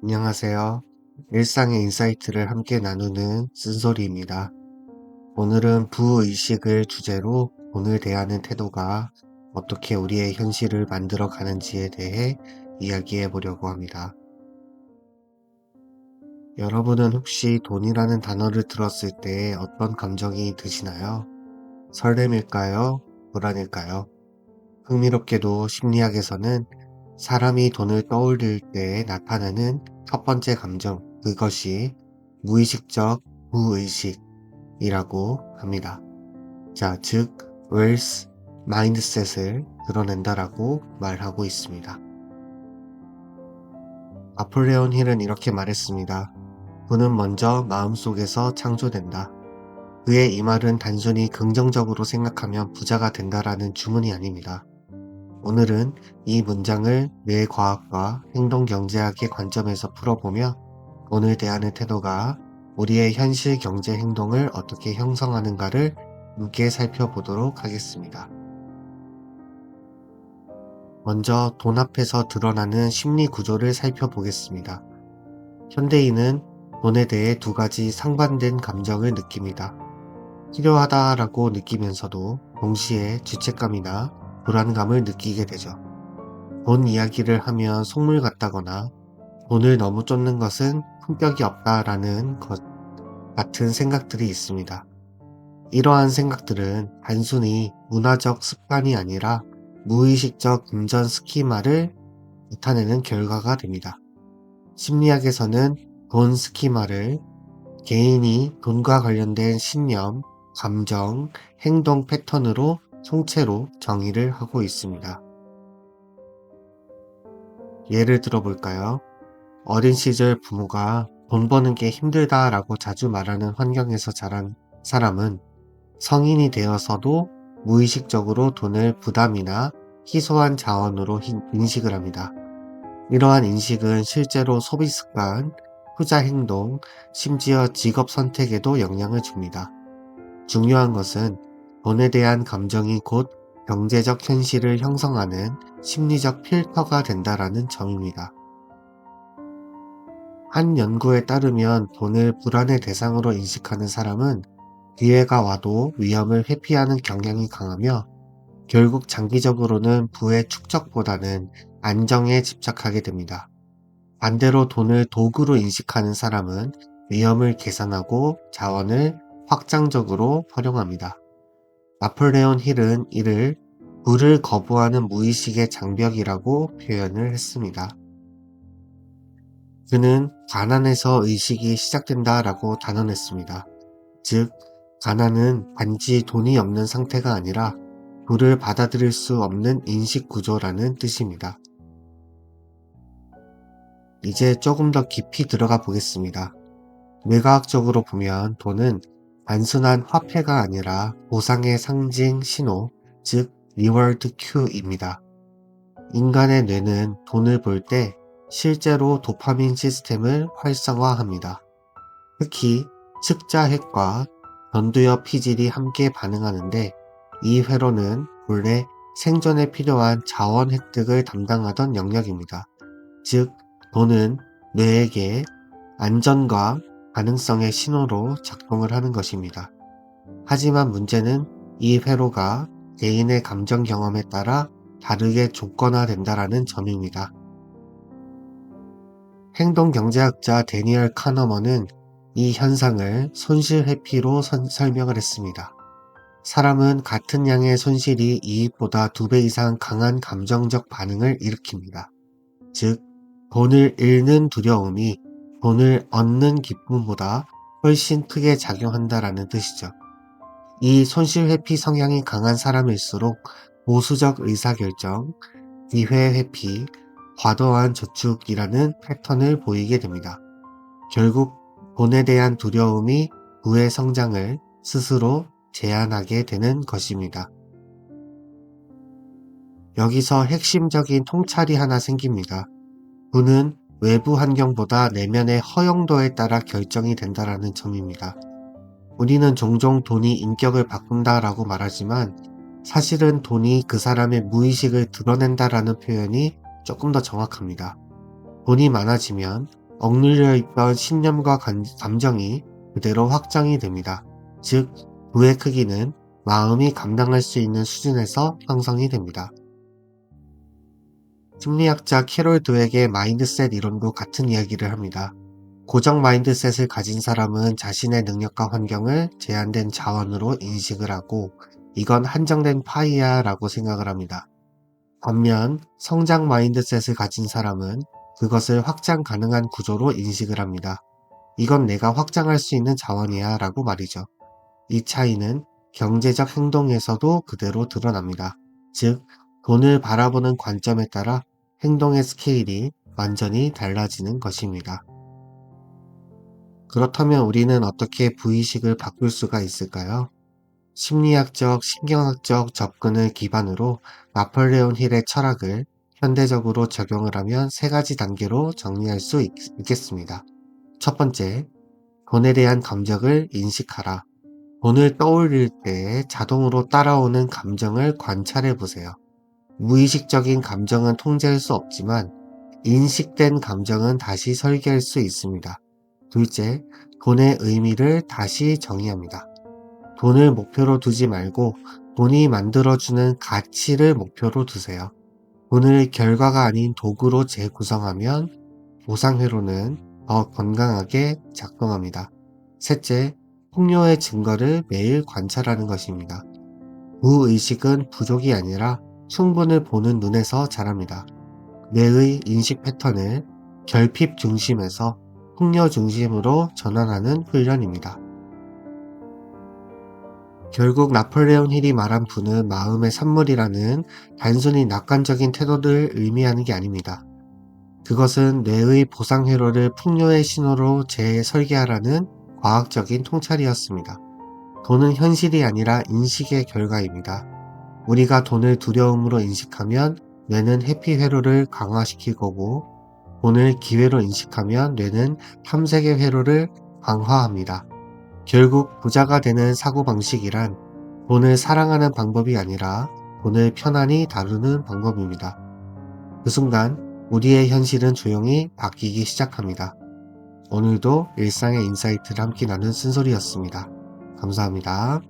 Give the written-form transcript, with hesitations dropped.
안녕하세요. 일상의 인사이트를 함께 나누는 쓴소리입니다. 오늘은 부의식을 주제로 돈을 대하는 태도가 어떻게 우리의 현실을 만들어 가는지에 대해 이야기해 보려고 합니다. 여러분은 혹시 돈이라는 단어를 들었을 때 어떤 감정이 드시나요? 설렘일까요? 불안일까요? 흥미롭게도 심리학에서는 사람이 돈을 떠올릴 때 나타나는 첫 번째 감정, 그것이 무의식적 부의식이라고 합니다. 자, 즉, wealth mindset을 드러낸다라고 말하고 있습니다. 나폴레온 힐은 이렇게 말했습니다. 돈은 먼저 마음속에서 창조된다. 그의 이 말은 단순히 긍정적으로 생각하면 부자가 된다라는 주문이 아닙니다. 오늘은 이 문장을 뇌과학과 행동경제학의 관점에서 풀어보며 돈을 대하는 태도가 우리의 현실 경제 행동을 어떻게 형성하는가를 함께 살펴보도록 하겠습니다. 먼저 돈 앞에서 드러나는 심리 구조를 살펴보겠습니다. 현대인은 돈에 대해 두 가지 상반된 감정을 느낍니다. 필요하다라고 느끼면서도 동시에 죄책감이나 불안감을 느끼게 되죠. 돈 이야기를 하면 속물 같다거나 돈을 너무 쫓는 것은 품격이 없다라는 것 같은 생각들이 있습니다. 이러한 생각들은 단순히 문화적 습관이 아니라 무의식적 금전 스키마를 나타내는 결과가 됩니다. 심리학에서는 돈 스키마를 개인이 돈과 관련된 신념, 감정, 행동 패턴으로 총체로 정의를 하고 있습니다. 예를 들어볼까요? 어린 시절 부모가 돈 버는 게 힘들다라고 자주 말하는 환경에서 자란 사람은 성인이 되어서도 무의식적으로 돈을 부담이나 희소한 자원으로 인식을 합니다. 이러한 인식은 실제로 소비 습관, 투자 행동, 심지어 직업 선택에도 영향을 줍니다. 중요한 것은 돈에 대한 감정이 곧 경제적 현실을 형성하는 심리적 필터가 된다라는 점입니다. 한 연구에 따르면 돈을 불안의 대상으로 인식하는 사람은 기회가 와도 위험을 회피하는 경향이 강하며 결국 장기적으로는 부의 축적보다는 안정에 집착하게 됩니다. 반대로 돈을 도구로 인식하는 사람은 위험을 계산하고 자원을 확장적으로 활용합니다. 나폴레온 힐은 이를 부를 거부하는 무의식의 장벽이라고 표현을 했습니다. 그는 가난에서 의식이 시작된다라고 단언했습니다. 즉, 가난은 단지 돈이 없는 상태가 아니라 부를 받아들일 수 없는 인식 구조라는 뜻입니다. 이제 조금 더 깊이 들어가 보겠습니다. 뇌과학적으로 보면 돈은 단순한 화폐가 아니라 보상의 상징 신호, 즉 리워드 큐입니다. 인간의 뇌는 돈을 벌 때 실제로 도파민 시스템을 활성화합니다. 특히 측자핵과 전두엽 피질이 함께 반응하는데 이 회로는 본래 생존에 필요한 자원 획득을 담당하던 영역입니다. 즉, 돈은 뇌에게 안전과 가능성의 신호로 작동을 하는 것입니다. 하지만 문제는 이 회로가 개인의 감정 경험에 따라 다르게 조건화된다라는 점입니다. 행동경제학자 데니얼 카너먼은 이 현상을 손실 회피로 설명을 했습니다. 사람은 같은 양의 손실이 이익보다 2배 이상 강한 감정적 반응을 일으킵니다. 즉, 돈을 잃는 두려움이 돈을 얻는 기쁨보다 훨씬 크게 작용한다라는 뜻이죠. 이 손실 회피 성향이 강한 사람일수록 보수적 의사결정, 기회 회피, 과도한 저축이라는 패턴을 보이게 됩니다. 결국 돈에 대한 두려움이 부의 성장을 스스로 제한하게 되는 것입니다. 여기서 핵심적인 통찰이 하나 생깁니다. 부는 외부 환경보다 내면의 허용도에 따라 결정이 된다라는 점입니다. 우리는 종종 돈이 인격을 바꾼다라고 말하지만 사실은 돈이 그 사람의 무의식을 드러낸다라는 표현이 조금 더 정확합니다. 돈이 많아지면 억눌려 있던 신념과 감정이 그대로 확장이 됩니다. 즉, 부의 크기는 마음이 감당할 수 있는 수준에서 형성이 됩니다. 심리학자 캐롤 드웩의 마인드셋 이론도 같은 이야기를 합니다. 고정 마인드셋을 가진 사람은 자신의 능력과 환경을 제한된 자원으로 인식을 하고 이건 한정된 파이야 라고 생각을 합니다. 반면 성장 마인드셋을 가진 사람은 그것을 확장 가능한 구조로 인식을 합니다. 이건 내가 확장할 수 있는 자원이야 라고 말이죠. 이 차이는 경제적 행동에서도 그대로 드러납니다. 즉, 돈을 바라보는 관점에 따라 행동의 스케일이 완전히 달라지는 것입니다. 그렇다면 우리는 어떻게 부의식을 바꿀 수가 있을까요? 심리학적, 신경학적 접근을 기반으로 나폴레온 힐의 철학을 현대적으로 적용을 하면 세 가지 단계로 정리할 수 있겠습니다. 첫 번째, 돈에 대한 감정을 인식하라. 돈을 떠올릴 때 자동으로 따라오는 감정을 관찰해 보세요. 무의식적인 감정은 통제할 수 없지만 인식된 감정은 다시 설계할 수 있습니다. 둘째, 돈의 의미를 다시 정의합니다. 돈을 목표로 두지 말고 돈이 만들어주는 가치를 목표로 두세요. 돈을 결과가 아닌 도구로 재구성하면 보상회로는 더 건강하게 작동합니다. 셋째, 폭료의 증거를 매일 관찰하는 것입니다. 무의식은 부족이 아니라 충분을 보는 눈에서 자랍니다. 뇌의 인식 패턴을 결핍 중심에서 폭력 중심으로 전환하는 훈련입니다. 결국 나폴레온 힐이 말한 부는 마음의 산물이라는 단순히 낙관적인 태도를 의미하는 게 아닙니다. 그것은 뇌의 보상 회로를 풍요의 신호로 재설계하라는 과학적인 통찰이었습니다. 돈은 현실이 아니라 인식의 결과입니다. 우리가 돈을 두려움으로 인식하면 뇌는 해피 회로를 강화시킬 거고, 돈을 기회로 인식하면 뇌는 탐색의 회로를 강화합니다. 결국 부자가 되는 사고방식이란 돈을 사랑하는 방법이 아니라 돈을 편안히 다루는 방법입니다. 그 순간 우리의 현실은 조용히 바뀌기 시작합니다. 오늘도 일상의 인사이트를 함께 나눈 쓴소리였습니다. 감사합니다.